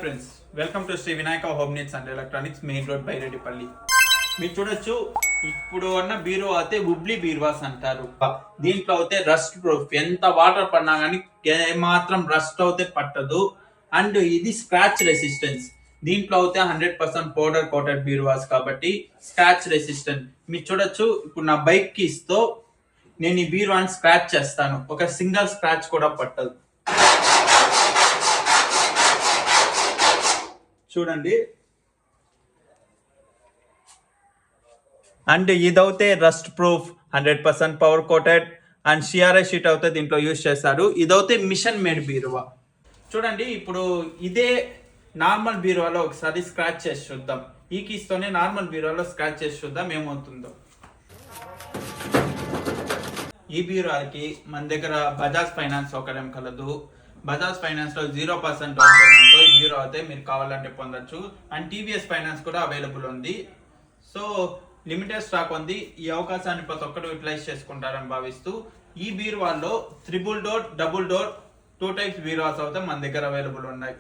Friends, welcome to Shri Vinayaka home needs and electronics, main road Byreddipalli. మీరు చూడొచ్చు, ఇప్పుడు అన్న బీరో అయితే ఉబ్లీ బీర్వాస్ అంటారు. దీంట్లో అయితే రస్ట్ ప్రూఫ్, ఎంత వాటర్ పడినా కానీ మాత్రం రస్ట్ అయితే పట్టదు. అండ్ ఇది స్క్రాచ్ రెసిస్టెన్స్. దీంట్లో అయితే 100% పౌడర్ కోటెడ్ బీర్వాస్ కాబట్టి స్క్రాచ్ రెసిస్టెంట్. మీరు చూడొచ్చు, ఇప్పుడు నా బైక్ కీస్ తో నేను ఈ బీర్వాని స్క్రాచ్ చేస్తాను, ఒక సింగిల్ స్క్రాచ్ కూడా పట్టదు. చూడండి. అండ్ ఇదైతే rust proof, 100% power coated and CRS sheet అయితే దీంట్లో యూజ్ చేస్తారు. ఇదైతే మిషన్ మేడ్ బీరువా. చూడండి, ఇప్పుడు ఇదే నార్మల్ బీరువాలో ఒకసారి స్క్రాచ్ చేసి చూద్దాం. ఈ కీస్తోనే నార్మల్ బీరువాలో స్క్రాచ్ చేసి చూద్దాం ఏమవుతుందో. ఈ బీరువాకి మన దగ్గర బజాజ్ ఫైనాన్స్ సౌకర్యం కలదు. బజాజ్ ఫైనాన్స్ లో 0% డౌన్ పేమెంట్ ఈ బీరో అయితే మీరు కావాలంటే పొందొచ్చు. అండ్ టీవీఎస్ ఫైనాన్స్ కూడా అవైలబుల్ ఉంది. సో లిమిటెడ్ స్టాక్ ఉంది. ఈ అవకాశాన్ని ప్రతి ఒక్కరు యూటిలైజ్ చేసుకుంటారని భావిస్తూ ఈ బీరువాల్లో 3 డోర్, డబుల్ డోర్, 2 టైప్స్ బీరువాస్ అయితే మన దగ్గర అవైలబుల్ ఉన్నాయి.